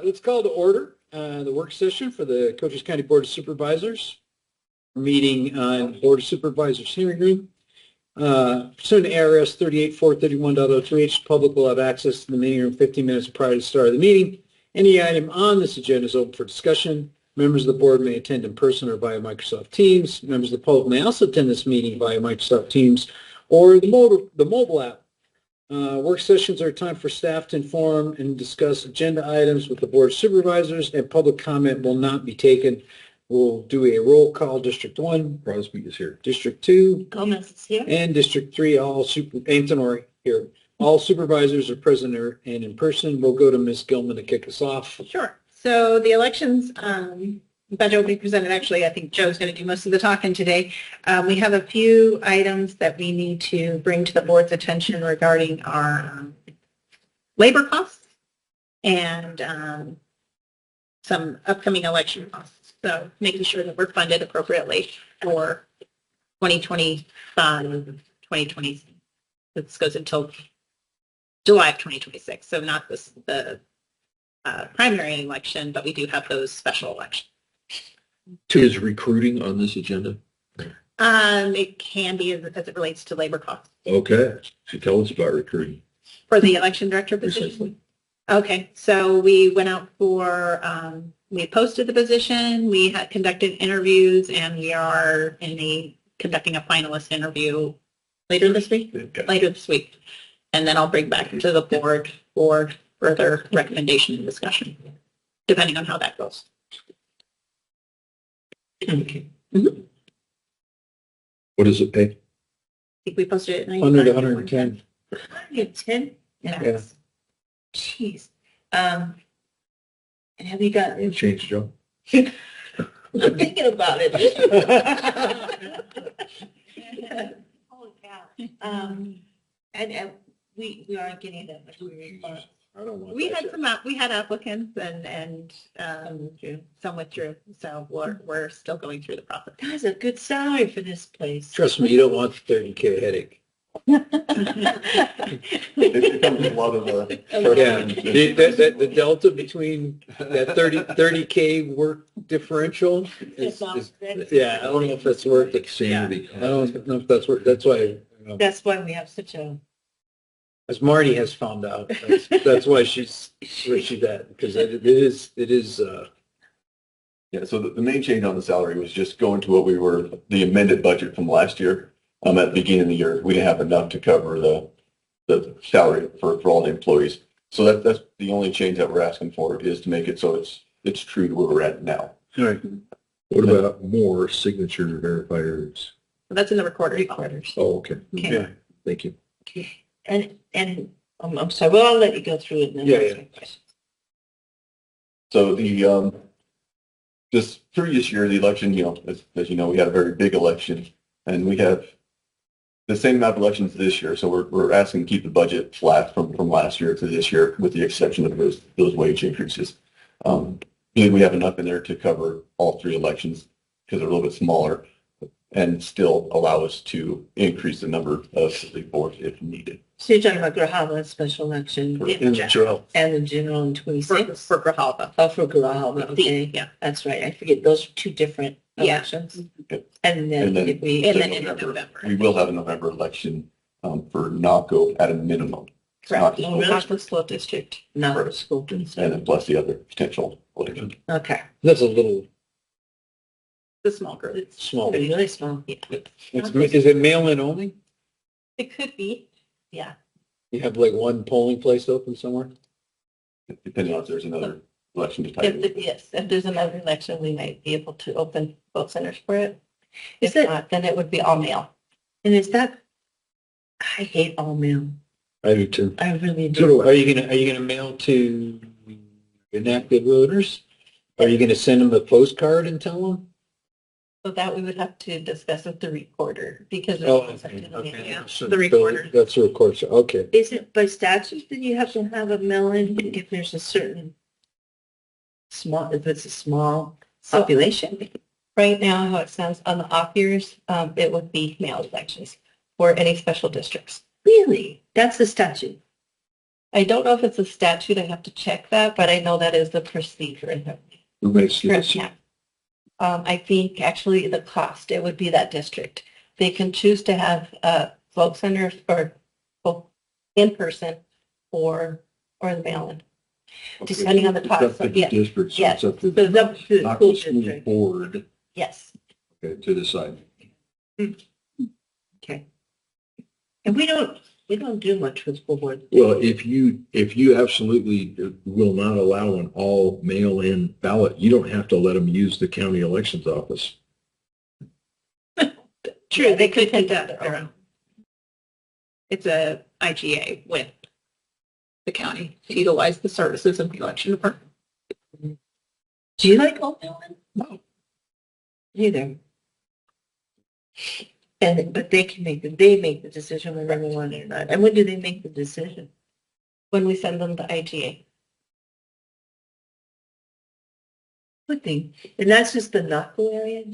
Let's call to order the work session for the Cochise County Board of Supervisors. Meeting on Board of Supervisors hearing room. Pursuant to ARS 38.431.03H, the public will have access to the meeting room 15 minutes prior to the start of the meeting. Any item on this agenda is open for discussion. Members of the board may attend in person or via Microsoft Teams. Members of the public may also attend this meeting via Microsoft Teams or the mobile app. Work sessions are a time for staff to inform and discuss agenda items with the Board of Supervisors, and public comment will not be taken. We'll do a roll call. District 1. Crosby is here. District 2. Gomez is here. And District 3, Antonori here. All supervisors are present and in person. We'll go to Ms. Gilman to kick us off. Sure. So the elections budget will be presented. Actually, I think Joe's going to do most of the talking today. We have a few items that we need to bring to the board's attention regarding our labor costs and some upcoming election costs. So making sure that we're funded appropriately for 2025, 2020. This goes until July of 2026. So not the primary election, but we do have those special elections. Is recruiting on this agenda? It can be as it relates to labor costs. Okay. So tell us about recruiting. For the election director position? Precisely. Okay, so we went out for, we posted the position, we had conducted interviews, and we are conducting a finalist interview later this week? Okay. Later this week. And then I'll bring back to the board for further recommendation and discussion, depending on how that goes. Okay. Mhm. What does it pay? I think we posted it at 100 to 110. 110? Yeah. Jeez. And have you got, Change, Joe. I'm thinking about it. Holy cow. And we aren't getting that much. I don't want We that had shit. we had applicants and some withdrew, so we're still going through the process. That's a good salary for this place. Trust me, you don't want the 30K headache. It becomes a lot of Yeah. The delta between that 30K work differential is, yeah, I don't know if that's worth it. sanity. I don't know if that's worth, that's why, That's why we have such a, as Marty has found out, that's why she's where she's at, because it is, Yeah, so the main change on the salary was just going to what we were, the amended budget from last year. At the beginning of the year, we didn't have enough to cover the salary for all the employees. So that's the only change that we're asking for, is to make it so it's true to where we're at now. all right. What about more signature verifiers? That's in the recorder. Oh, okay. Okay. Yeah. Thank you. and I'm sorry, well, I'll let you go through it and then Yeah, ask yeah. my questions. So this previous year, the election, as you know, we had a very big election, and we have the same amount of elections this year. So we're asking to keep the budget flat from last year to this year, with the exception of those wage increases. We have enough in there to cover all three elections because they're a little bit smaller, and still allow us to increase the number of city boards if needed. So you're talking about Grijalva special election In the general. and the general in 26? For Grijalva. Oh, for Grijalva, okay. Yeah. That's right. I forget, those are two different Yeah. elections. Yep. And then And then- if we, And then in November. We will have a November election for NACO at a minimum. It's not just Oh, local, really? Not the school district. not the Correct. school. and then plus the other potential election. Okay. That's a little The small group. It's small. really small. Is it mail-in only? It could be. Yeah. You have like one polling place open somewhere? Depending on if there's another election to type in. Yes, if there's another election, we might be able to open vote centers for it. Is If it- not, then it would be all mail. And is that, I hate all mail. I do too. I really do. So are you gonna mail to inactive voters? Are you gonna send them a postcard and tell them? So that we would have to discuss with the recorder because. Oh, it's something in the mail. Yeah. So The recorder. That's the recorder, okay. Is it by statute that you have to have a mail-in if there's a certain small, if it's a small So- population? Right now, how it sounds on the off years, it would be mail elections for any special districts. Really? That's the statute? I don't know if it's a statute, I have to check that, but I know that is the procedure in the Who makes the current decision? cap. I think actually the cost, it would be that district. They can choose to have vote centers or vote in person or the mail-in, depending on the It's cost. up So, to the yeah, district, so it's up to so it's up to the not school the school district. board, Yes. okay, to decide. Okay. And we don't do much with school board. Well, if you absolutely will not allow an all mail-in ballot, you don't have to let them use the county elections office. True, Yeah, they could take conduct their own. It's a IGA with the county to utilize the services of the election department. Do you like all mail-in? No. Neither. But they make the decision whether we want it or not. And when do they make the decision? When we send them the IGA. Good thing. And that's just the Naco area,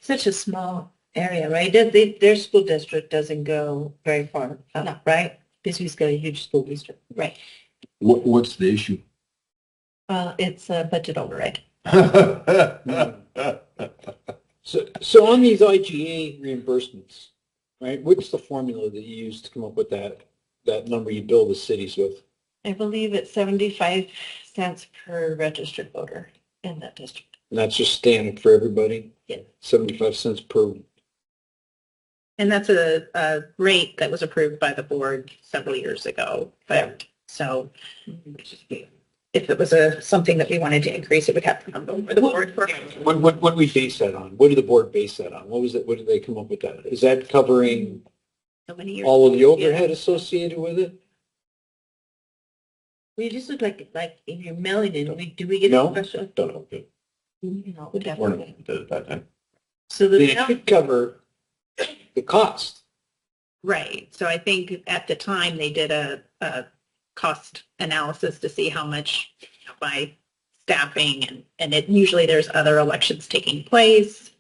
such a small area, right? Their school district doesn't go very far, No. right? Bisbee's got a huge school district. Right. What's the issue? It's a budget override. So on these IGA reimbursements, right, what's the formula that you use to come up with that number you bill the cities with? I believe it's 75 cents per registered voter in that district. And that's just standard for everybody? Yeah. 75 cents per. And that's a rate that was approved by the board several years ago. But so if it was something that we wanted to increase, it would have to come before the board. What do we base that on? What did the board base that on? What was it? What did they come up with that? Is that covering So many years. all of the overhead associated with it? We just look like in your mailing in, do we get No. a special? Don't know. No, We're definitely. not at that time. So the It should cover the cost. Right. So I think at the time they did a cost analysis to see how much by staffing and it usually there's other elections taking place.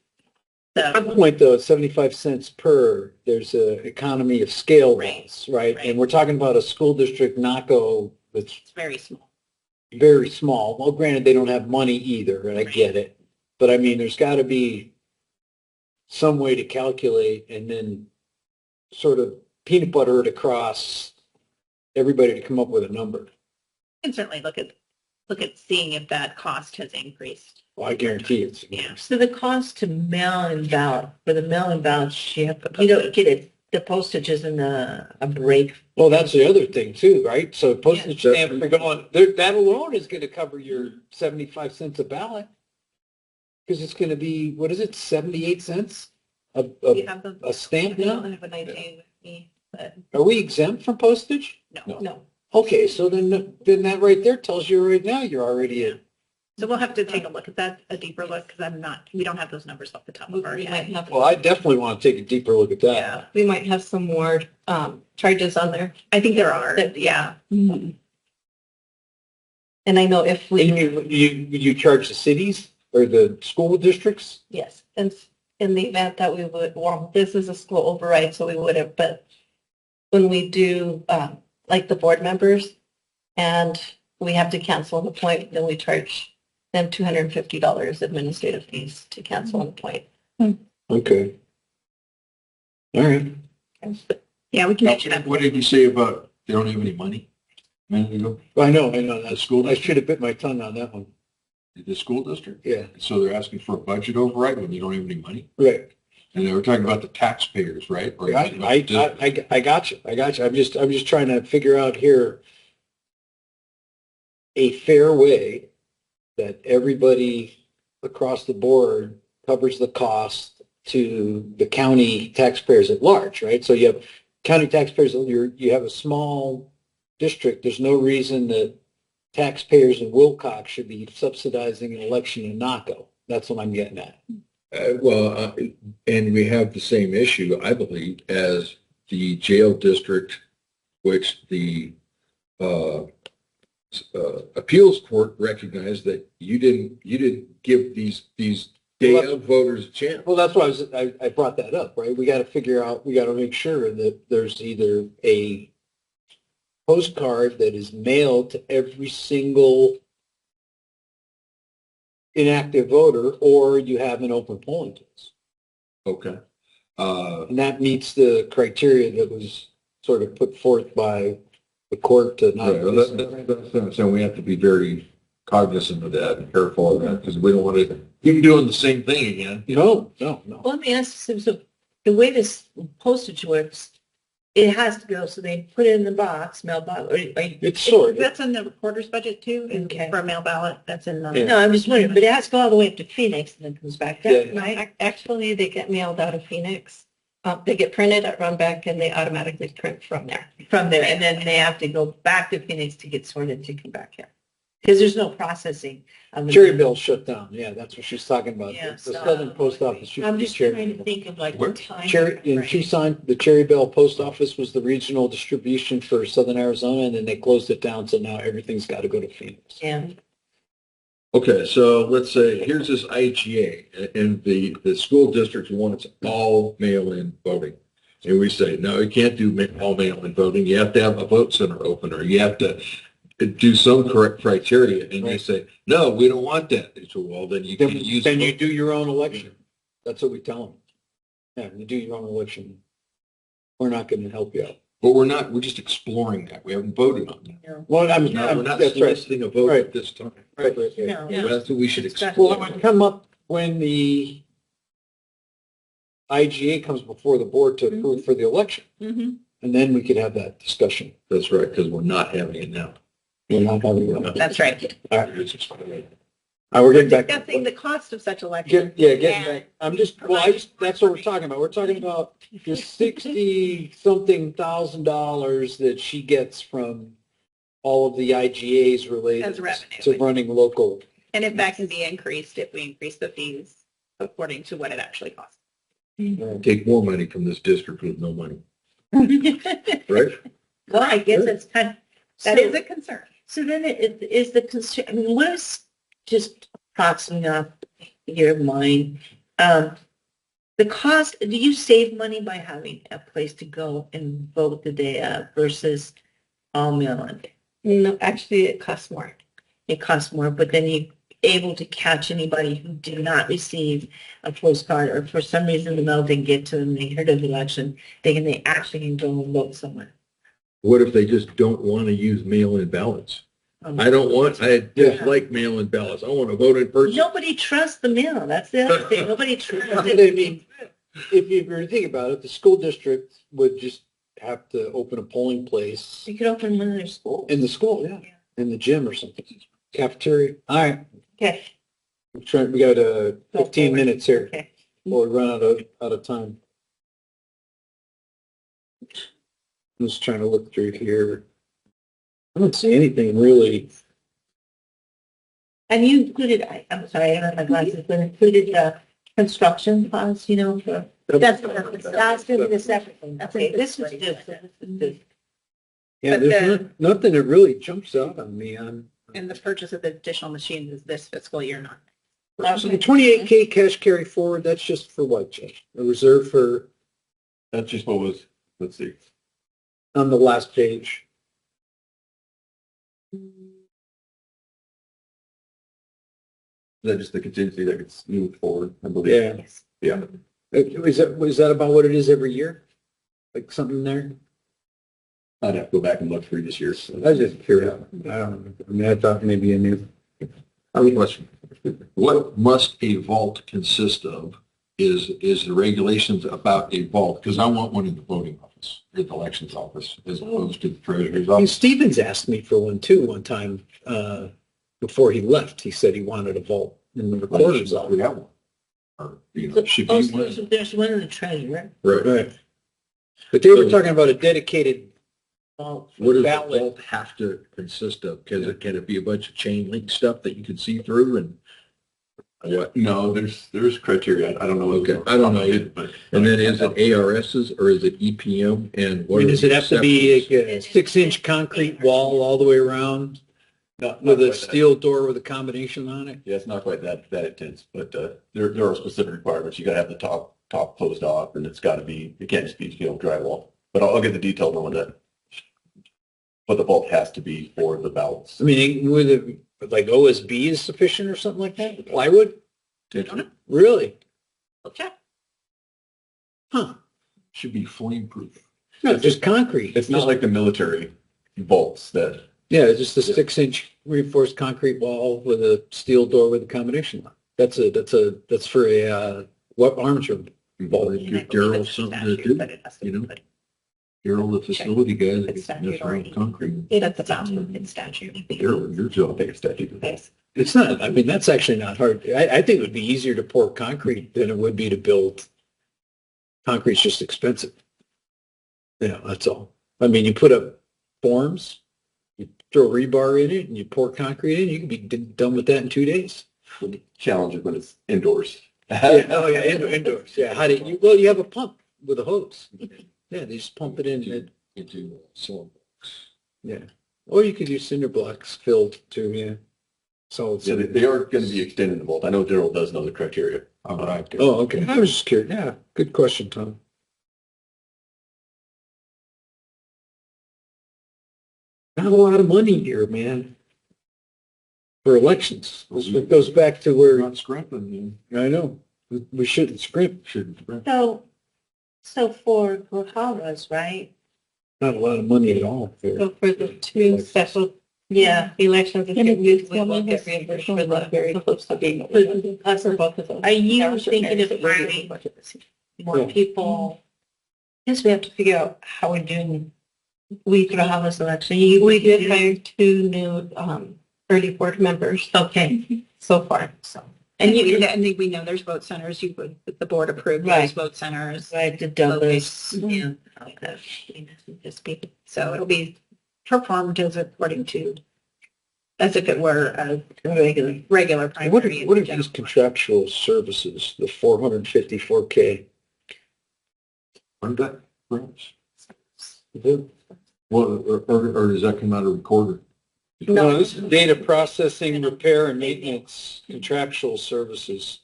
At So one point though, at 75 cents per, there's a economy of scale Right, loss, right? right. And we're talking about a school district, NACO, that's it's very small. very small. Well, granted, they don't have money either, and I Right. get it. But I mean, there's got to be some way to calculate and then sort of peanut butter it across everybody to come up with a number. You can certainly look at seeing if that cost has increased. Well, I guarantee it's. Yeah. So the cost to mail in ballot, for the mail in ballots, you don't get it. The postage isn't a break. Well, that's the other thing too, right? So postage Yeah. stamp, they're going, that alone is going to cover your 75 cents a ballot. Because it's going to be, what is it, 78 cents You a have the, stamp I now? don't have an idea with me, but Are we exempt from postage? No. Okay, so then that right there tells you right now you're already at. so we'll have to take a look at that, a deeper look, because we don't have those numbers off the top of our We might head. have, Well, I definitely want to take a deeper look at that. Yeah, we might have some more charges on there. I think there are, yeah. And I know if we, And you charge the cities or the school districts? yes, and in the event that we would, well, this is a school override, so we wouldn't, but when we do, like the board members, and we have to cancel an appointment, then we charge them $250 administrative fees to cancel an appointment. Okay. All right. Yeah, we can mention that. What did you say about they don't have any money? A minute ago? I know. The That's school I district? should have bit my tongue on that one. The school district? Yeah, So they're asking for a budget override when you don't have any money? right. And they were talking about the taxpayers, right? Or I got you. I'm just trying to figure out here a fair way that everybody across the board covers the cost to the county taxpayers at large, right? So you have county taxpayers, you have a small district. There's no reason that taxpayers in Wilcox should be subsidizing an election in Naco. That's what I'm getting at. And we have the same issue, I believe, as the jail district, which the appeals court recognized that you didn't give these day of voters a chance. Well, that's why I brought that up, right? We got to figure out, we got to make sure that there's either a postcard that is mailed to every single inactive voter, or you have an open polling place. Okay. And that meets the criteria that was sort of put forth by the court to not. Right, well, so we have to be very cognizant of that and careful of that because we don't want to keep doing the same thing again. No. Well, let me ask you, so the way this postage works, it has to go, so they put it in the box, mailbox, or, It's sort of. That's in the recorder's budget too, Okay. for a mail ballot, that's in the. Yeah. no, I'm just wondering, but it has to go all the way up to Phoenix and then comes back down, Yeah. right? Actually, they get mailed out of Phoenix. They get printed at Runback and they automatically print from there. From there, and then they have to go back to Phoenix to get sorted to come back here. Because there's no processing. of the- Cherry Bell shut down. Yeah, that's what she's talking about. Yeah, The so- Southern Post Office. used to I'm be just Cherry trying to Bell. think of like Where? the time. Cherry, and frame. she signed, the Cherry Bell Post Office was the regional distribution for Southern Arizona, and then they closed it down, so now everything's got to go to Phoenix. Yeah. Okay, so let's say, here's this IGA, and the school district wants all mail-in voting. And we say, no, you can't do all mail-in voting. You have to have a vote center open, or you have to do some correct criteria. And they say, no, we don't want that. They say, well, then you can use. Then you do your own election. That's what we tell them. Yeah, you do your own election. We're not going to help you out. But we're just exploring that. We haven't voted on that. Well, We're not that's right. soliciting a vote Right. at this time. Right. No. Yeah. That's what we should Well, explore. it would come up when the IGA comes before the board to approve for the election, Mhm. and then we could have that discussion. That's right, because we're not having it now. We're not having it. That's right. All right. We're We're getting back. discussing the cost of such election. Getting back. That's what we're talking about. We're talking about the 60-something $1,000 that she gets from all of the IGAs related As revenue. to running local. And if that can be increased, if we increase the fees according to what it actually costs. Take more money from this district with no money, right? Well, I guess it's kind of, that is a concern. So then it is the concern, I mean, what is just approximately off your mind? The cost, do you save money by having a place to go and vote the day of versus all mail-in? No, actually, it costs more. It costs more, but then you're able to catch anybody who did not receive a postcard or for some reason the mail didn't get to them, they heard of the election, they actually can go and vote somewhere. What if they just don't want to use mail-in ballots? I just like mail-in ballots. I want to vote in person. Nobody trusts the mail. That's the other thing. Nobody trusts I it. mean, if you were to think about it, the school district would just have to open a polling place You could open one of their schools. in the school, yeah, in the gym or something, cafeteria. All right, Okay. we got 15 minutes here. Okay. Before we run out of time. I'm just trying to look through here. I don't see anything really. And you included, I'm sorry, I don't have my glasses, but included construction costs, you know, for, that's going to be the separate thing. Okay, this is different. Yeah, But there's nothing that really jumps out on me on. And the purchase of the additional machines is this fiscal year, not. So the 28K cash carry forward, that's just for what, Judge? A reserve for, That's just what was, let's see. on the last page. Is that just the contingency that gets moved forward, I believe? Yeah. Yeah. Is that about what it is every year? Like something there? I'd have to go back and look through this year. I was just curious. I don't know. I mean, I thought maybe I knew. I have a question. What must a vault consist of? Is the regulations about a vault? Because I want one in the voting office, in the elections office, as opposed to the treasurer's I mean, office. Stevens asked me for one too one time before he left. He said he wanted a vault in the recorder's office. We have one. Or, should be one. There's one in the treasurer. Right. Right. But they were talking about a dedicated Well, What does the ballot. vault have to consist of? Can it be a bunch of chain link stuff that you can see through and what? No, there's criteria. I don't know. Okay, I don't know either. But. And then is it ARSs or is it EPM and I what? mean, are does the it have to be exceptions? like a 6-inch concrete wall all the way around Not with quite a that. steel door with a combination on it? Yeah, it's not quite that intense, but there are specific requirements. You got to have the top closed off, and it's got to be, it can't just be drywall. But I'll get the details on that. but the vault has to be for the ballots. I mean, would it, like OSB is sufficient or something like that? Plywood? Really? Okay. Huh. Should be flame proof. No, just concrete. It's not like the military vaults that, Yeah, it's just a 6-inch reinforced concrete wall with a steel door with a combination lock. That's for a, what arms room? Well, if And I you're believe Daryl it's a something to statute, do, but it has to you be know? put in Daryl, the facility guy, It's that's statute around already. concrete. That's about in statute. Daryl, your I job. think it's statute. Yes. It's not, I mean, that's actually not hard. I think it would be easier to pour concrete than it would be to build. Concrete's just expensive. Yeah, that's all. I mean, you put up forms, you throw rebar in it and you pour concrete in, you can be done with that in 2 days. Challenge is when it's indoors. Yeah, oh yeah, indoors. Yeah, how do you, well, you have a pump with a hose. Yeah, they just pump it in. Into solid. Yeah. Or you could use cinder blocks filled too, yeah. Solid So cinder. they are going to be extending the vault. I know Daryl does know the criteria. All right. Oh, okay. I was just curious. Yeah, good question, Tom. Not a lot of money here, man. For elections. It goes back to We're where, not scrimping, I know, we shouldn't scrimp. shouldn't scrimp. So for Bahamas, right? Not a lot of money at all. So for the two special, elections, if you move, we will get reimbursed for the very close to being. For both of those. Are you thinking of hiring more Yeah. people? Yes, we have to figure out how we're doing We for the Bahamas election. we did hire 2 new early board members Okay. so far, so. And we know there's vote centers, you would, the board approved those Right. vote centers. Right, the Douglas, yeah. Just people. So it'll be performed as according to, as if it were a regular What primary. are these contractual services, the 454K? Aren't that perhaps? Well, or does that come out of recorder? No, this is data processing, repair and maintenance contractual services.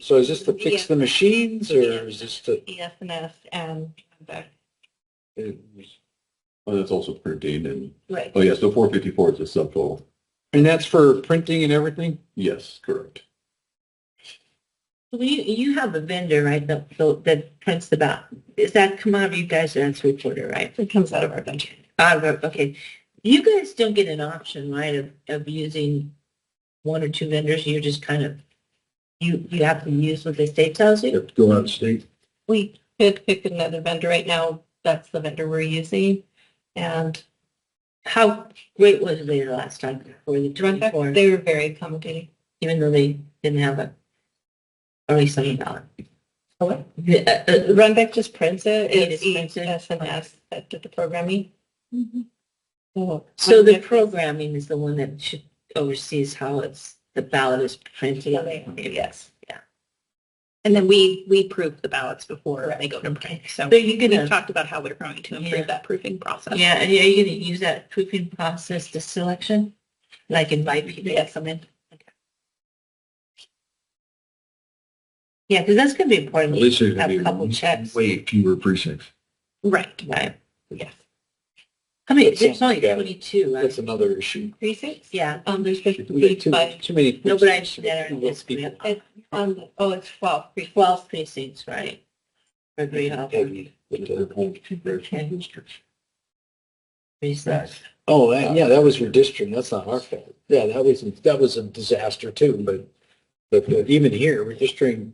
So is this to fix the machines or is this to? EF&F and back. Oh, that's also printing and, Right. oh yeah, so 454 is a subtotal. And that's for printing and everything? Yes, correct. Well, you have a vendor, right, that prints the ballot. Does that come out of you guys as reporter, right? It comes out of our budget. Okay. You guys don't get an option, right, of using 1 or 2 vendors. You're just kind of, you have to use what the state tells You you? have to go out of state. We could pick another vendor right now. That's the vendor we're using. And How great was they the last time for the Runback, 24, they were very accommodating. even though they didn't have a early summer ballot? What? Runback just prints it. It It's just prints it? S&S that did the programming. So the Runback- programming is the one that should oversees how the ballot is printed. Yes. Yeah. And then we proof the ballots before they go to print. So So you we've can, talked about how we're going to improve Yeah. that proofing process. Yeah, and are you going to use that proofing process to selection? Like invite people to come in? Okay. Yeah, because that's going to be At important. least there's Have going a to couple be checks. way fewer precincts. Right. Right. Yes. I mean, That's there's only something, yeah. 22, right? That's another issue. precincts? Yeah. There's We got too 55. too many. No, but I precincts. that are in this group. It's 12 precincts. 12 precincts, right? Agreed. Heavy with the- Precincts. Oh, yeah, that was redistricting. That's not our fault. Yeah, that was a disaster too, but even here, redistricting,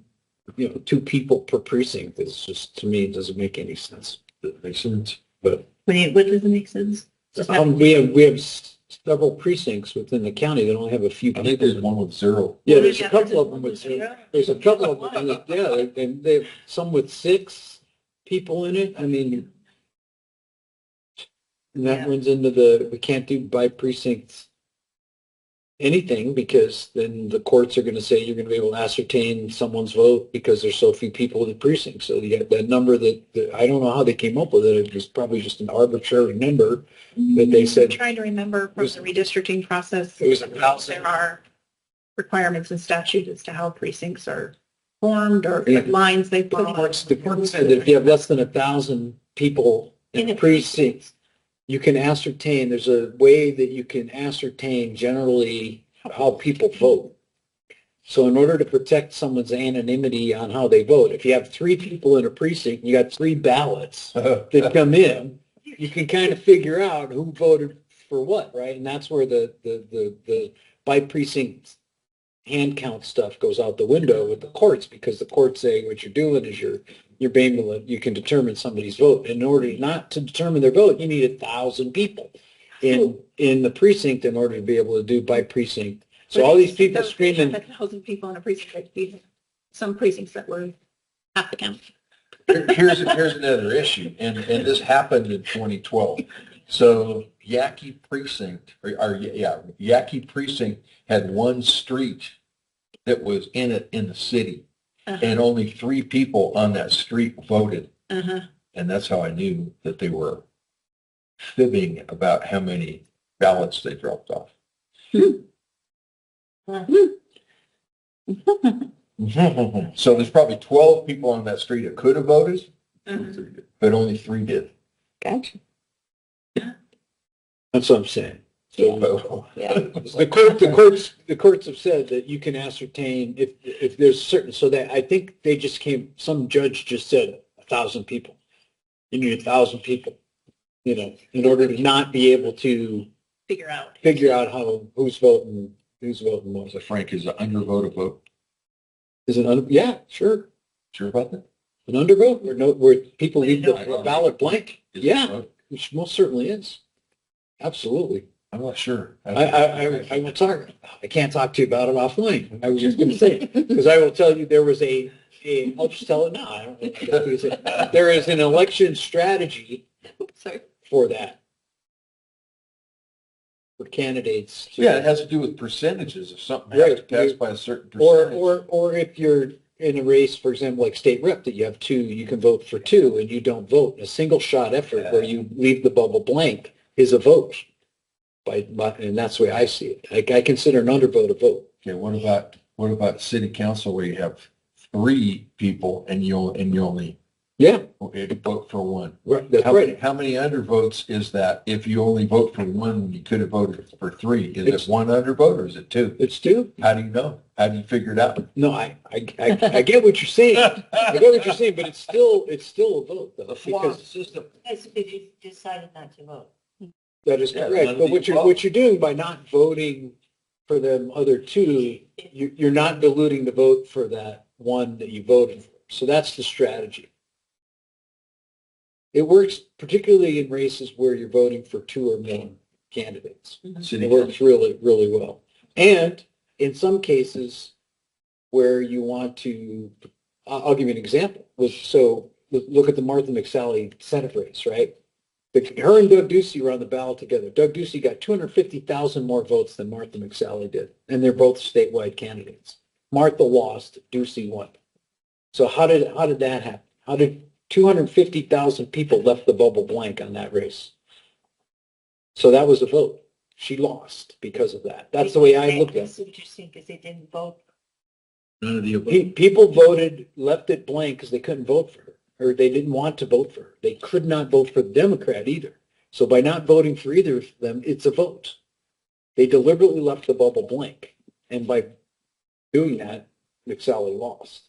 2 people per precinct is just, to me, it doesn't make any sense. That makes sense. But What doesn't make sense? Just have- we have several precincts within the county that only have a few I think there's people. one with 0. Yeah, there's a couple of them with 0. There's a couple of them, and they have some with 6 people in it. I mean, and that Yeah. runs into we can't do by precincts anything because then the courts are going to say you're going to be able to ascertain someone's vote because there's so few people in the precinct. So you got that number that I don't know how they came up with it. It was probably just an arbitrary number that they I'm said. trying to remember from the redistricting process. It was 1,000. There are requirements in statute as to how precincts are formed or Yeah. what lines they The follow. court said that if you have less than 1,000 people in a precinct, you can ascertain, there's a way that you can ascertain generally how people vote. So in order to protect someone's anonymity on how they vote, if you have three people in a precinct, you got three ballots that come in, you can kind of figure out who voted for what, right? And that's where the by precinct hand count stuff goes out the window with the courts, because the courts say what you're doing is you're being able to, you can determine somebody's vote. In order not to determine their vote, you need 1,000 people in the precinct in order to be able to do by precinct. So all these people screaming. 1,000 people in a precinct, like some precincts that were half the count. Here's another issue, and this happened in 2012. So Yaqui Precinct, Yaqui Precinct had one street that was in the city, and only 3 people on that street voted. And that's how I knew that they were fibbing about how many ballots they dropped off. So there's probably 12 people on that street that could have voted, but only 3 did. Gotcha. That's what I'm saying. So Yeah. the courts have said that you can ascertain if there's certain, so that I think they just came, some judge just said 1,000 people. You need 1,000 people, in order to not be able to Figure out. how, who's voting what. So Frank, is an undervote a vote? Is it, yeah, sure. Sure about that? An undervote or no, where people leave the No. ballot blank? Is it a Yeah, vote? which most certainly is. Absolutely. I'm not sure. I will talk, I can't talk to you about it offline. I was just going to say, because I will tell you there was I'll just tell it now. I don't know if I got to use it. There is an election strategy Sorry. for that. For candidates. to- Yeah, it has to do with percentages. If something has to Right. pass by a certain Or, percentage. or if you're in a race, for example, like state rep, that you have 2, you can vote for 2 and you don't vote. A single shot effort where you leave the bubble blank is a vote. And that's the way I see it. I consider an undervote a vote. Okay, what about city council where you have 3 people and you only Yeah, vote for 1? right, that's How right. how many undervotes is that if you only vote for 1 when you could have voted for 3? Is it 1 undervote or is it 2? It's 2. How do you know? How do you figure it out? No, I get what you're saying. I get what you're saying, but it's still a vote though. The flaw in the Because system. That's if you decided not to vote. that is Yeah, correct. none of But the what you're doing by not voting for them other 2, you're not diluting the vote for that 1 that you voted for. So that's the strategy. It works particularly in races where you're voting for 2 or more candidates. City It council. works really, really well. And in some cases where you want to, I'll give you an example. So look at the Martha McSally Senate race, right? Her and Doug Ducey were on the ballot together. Doug Ducey got 250,000 more votes than Martha McSally did, and they're both statewide candidates. Martha lost, Ducey won. So how did that happen? How did 250,000 people left the bubble blank on that race? So that was a vote. She lost because of that. That's the way I look at it. That's what you're saying, because they didn't vote. None of the above. People voted, left it blank because they couldn't vote for her, or they didn't want to vote for her. They could not vote for the Democrat either. So by not voting for either of them, it's a vote. They deliberately left the bubble blank. And by doing that, McSally lost.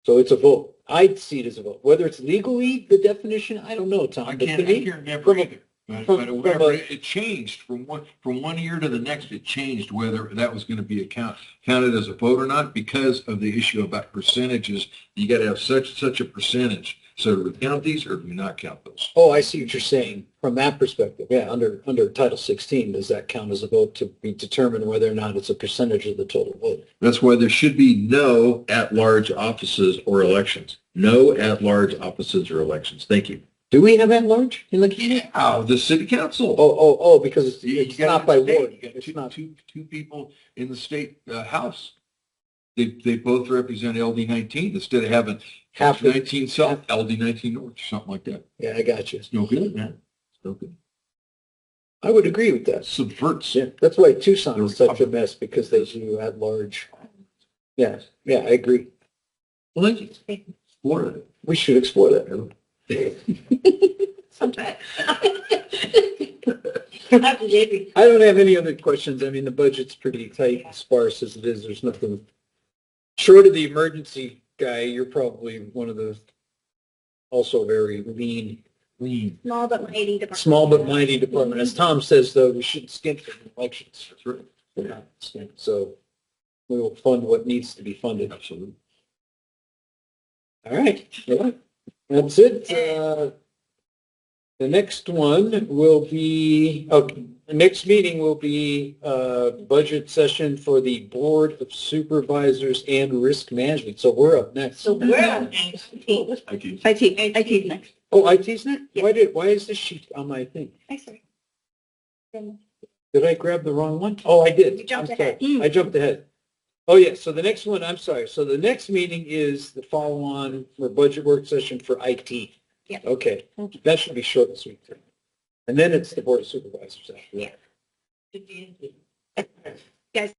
So it's a vote. I'd see it as a vote. Whether it's legally the definition, I don't know, Tom. I But can't to me, remember from a- either. But from whatever, a- it changed from one year to the next. It changed whether that was going to be counted as a vote or not because of the issue about percentages. You got to have such a percentage. So do we count these or do we not count those? Oh, I see what you're saying from that perspective. Yeah, under Title 16, does that count as a vote to be determined whether or not it's a percentage of the total vote? That's why there should be no at-large offices or elections. No at-large offices or elections. Thank you. Do we have at large in the county? Oh, the city council. Oh, because it's, You it's got not it by in the state. ward. You got It's two, not. two people in the state house. They both represent LD 19 instead of having Half the- 19 South, LD 19 North, or something like that. Yeah, I got you. It's no good, man. It's no good. I would agree with that. Subverts. Yeah, that's why Tucson is such a mess, because they do at large. Yeah, I agree. Well, thank you. Florida. We should explore that. Sometime. Maybe. I don't have any other questions. I mean, the budget's pretty tight and sparse as it is. There's nothing short of the emergency guy. You're probably one of the also very lean, Small but mighty department. small but mighty department. As Tom says, though, we shouldn't skimp from elections. That's right. Yeah. So we will fund what needs to be funded. Absolutely. All right. Yeah. That's it. The next one will be, the next meeting will be budget session for the Board of Supervisors and Risk Management. So we're up next. So we're on Thank you. IT next. Oh, IT's next? Yeah. Why is this sheet on my thing? Hi, sorry. Did I grab the wrong one? Oh, I did. You jumped I'm sorry. ahead. I jumped ahead. Oh, yeah. So the next one, I'm sorry. So the next meeting is the follow-on for budget work session for IT. Yeah. Okay. That should be short and sweet. And then it's the Board of Supervisors after that. Guys,